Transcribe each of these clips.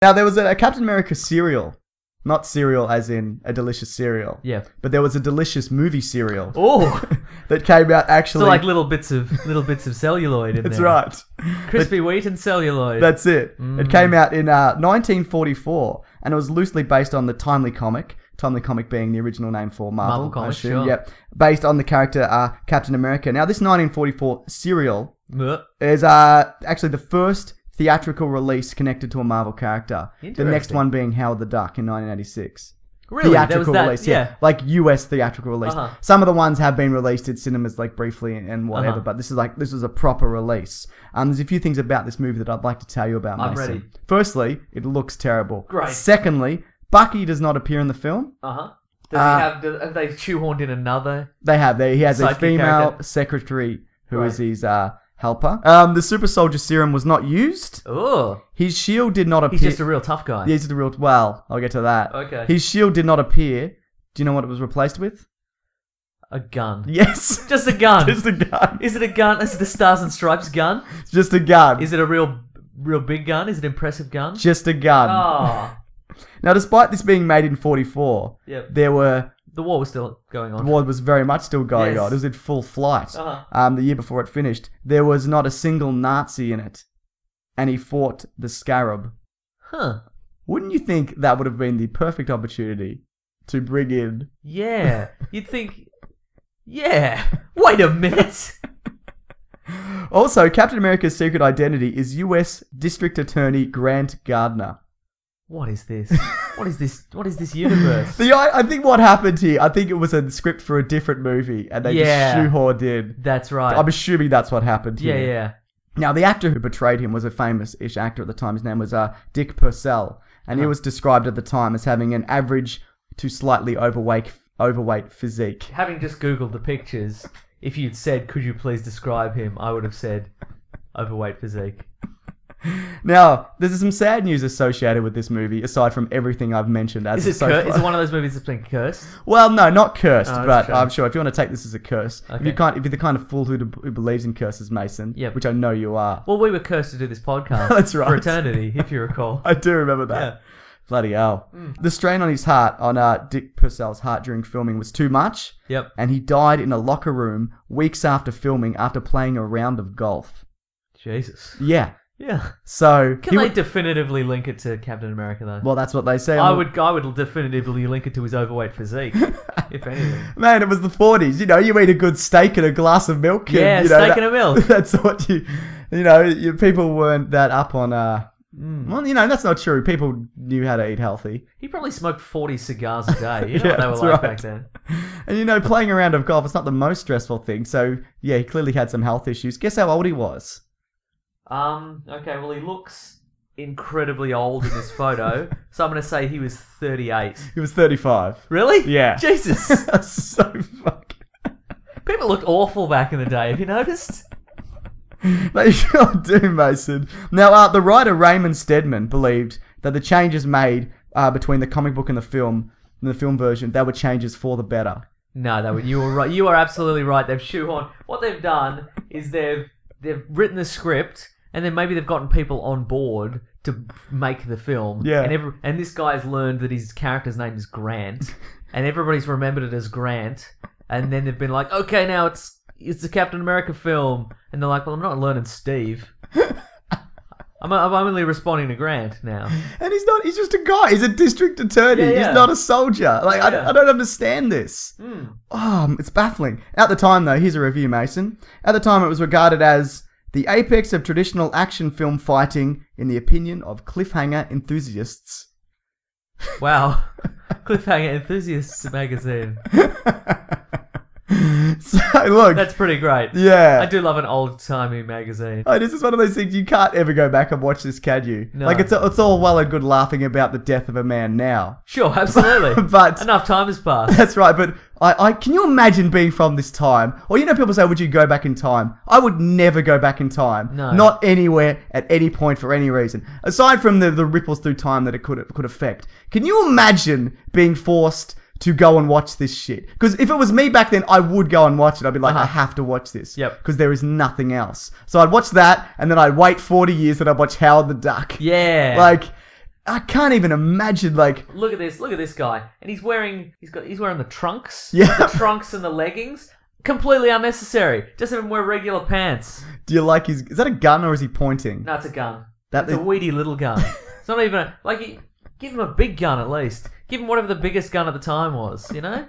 Now, there was a Captain America cereal. Not cereal as in a delicious cereal. Yeah. But there was a delicious movie cereal. Oh. That came out actually... So like little bits of celluloid in That's there. right. Crispy wheat and celluloid. That's it. It came out in 1944, and it was loosely based on the Timely comic. Timely comic being the original name for Marvel Comics, I assume. sure. Yep. Based on the character Captain America. Now, this 1944 serial Blech. is actually the first theatrical release connected to a Marvel character. The next Interesting. one being Howard the Duck in 1986. Really? Theatrical that, release, yeah. Like US theatrical release. Uh-huh. Some of the ones have been released in cinemas like briefly and whatever, but this is a proper release. There's a few things about this movie that I'd like to tell you about, I'm Mason. ready. Firstly, it looks terrible. Great. Secondly, Bucky does not appear in the film. Uh-huh. Have they shoehorned in another? They have. He has a Sidekick female character. secretary who Right. is his helper. The super soldier serum was not used. Oh. His shield did not appear. He's just a real tough guy. He's the real. Well, I'll get to that. Okay. His shield did not appear. Do you know what it was replaced with? A gun. Yes. Just a gun. Just a gun. Is it a gun? Is it the Stars and Stripes gun? It's just a gun. Is it a real big gun? Is it an impressive gun? Just a gun. Oh. Now, despite this being made in 44, Yep. the war was still going on. war was very much still going Yes. on. It was in full flight. Uh-huh. The year before it finished, there was not a single Nazi in it, and he fought the Scarab. Huh. Wouldn't you think that would have been the perfect opportunity to bring in? Yeah. You'd think... Yeah. Wait a minute. Also, Captain America's secret identity is U.S. District Attorney Grant Gardner. What is this? What is this? What is this universe? I think what happened here, I think it was a script for a different movie, and they Yeah. just shoehorned in. That's right. I'm assuming that's what happened yeah, here. yeah. Now, the actor who portrayed him was a famous-ish actor at the time. His name was Dick Purcell, and he was described at the time as having an average to slightly overweight physique. Having just Googled the pictures, if you'd said, could you please describe him, I would have said, overweight physique. Now, there's some sad news associated with this movie, aside from everything I've mentioned. As Is it, so far. is it one of those movies that's been cursed? Well, no, not cursed, Oh, that's but a shame. I'm sure if you want to take this as a curse, if Okay. you're the kind of fool who believes in curses, Mason, Yep. which I know you are. Well, we were cursed to do this podcast That's right. for eternity, if you recall. I do remember that. Yeah. Bloody hell. The strain on his heart, on Dick Purcell's heart during filming was too much, Yep. and he died in a locker room weeks after filming after playing a round of golf. Jesus. Yeah. Yeah. So... Can they definitively link it to Captain America, though? Well, that's what they say. I would definitively link it to his overweight physique, if anything. Man, it was the 40s. You know, you eat a good steak and a glass of milk. And, Yeah, you know, steak and a milk. That's what people weren't that up on... Well, you know, that's not true. People knew how to eat healthy. He probably smoked 40 cigars a day. You know Yeah, what they were that's like right. back then. And, you know, playing a round of golf, it's not the most stressful thing. So, yeah, he clearly had some health issues. Guess how old he was? Okay, well, he looks incredibly old in this photo, so I'm going to say he was 38. He was 35. Really? Yeah. Jesus. That's so fucking... People looked awful back in the day, have you noticed? They sure do, Mason. Now, the writer Raymond Stedman believed that the changes made between the comic book and the film version, they were changes for the better. No, you were right. You are absolutely right. They've shoehorned. What they've done is they've written the script, and then maybe they've gotten people on board to make the film. Yeah. And this guy's learned that his character's name is Grant, and everybody's remembered it as Grant. And then they've been like, okay, now it's the Captain America film, and they're like, well, I'm not learning Steve. I'm only responding to Grant now. And he's just a guy. He's a district attorney. Yeah, yeah. He's not a soldier. Like, Yeah. I don't understand this. It's baffling. At the time, though, here's a review, Mason. At the time, it was regarded as the apex of traditional action film fighting, in the opinion of cliffhanger enthusiasts. Wow. Cliffhanger Enthusiasts magazine. So, look. That's pretty great. Yeah. I do love an old-timey magazine. Oh, this is one of those things you can't ever go back and watch this, can you? No. Like, it's all well and good laughing about the death of a man now. Sure, absolutely. But... Enough time has passed. That's right, but I can you imagine being from this time? Or, you know, people say, would you go back in time? I would never go back in time. No. Not anywhere, at any point, for any reason. Aside from the ripples through time that it could affect. Can you imagine being forced to go and watch this shit? Because if it was me back then, I would go and watch it. I'd be like, I have to watch this. Yep. Because there is nothing else. So I'd watch that, and then I'd wait 40 years and I'd watch Howard the Duck. Yeah. Like, I can't even imagine, like... Look at this guy, and he's wearing the trunks, Yeah. the trunks and the leggings. Completely unnecessary. Just have him wear regular pants. Do you like his... Is that a gun or is he pointing? No, it's a gun. That It's is- a weedy little gun. It's not even give him a big gun at least. Give him whatever the biggest gun at the time was. You know.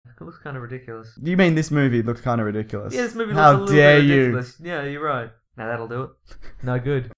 It looks kind of ridiculous. You mean this movie looks kind of ridiculous? Yeah, this movie looks How a little dare bit you. ridiculous. Yeah, you're right. Now that'll do it. No good.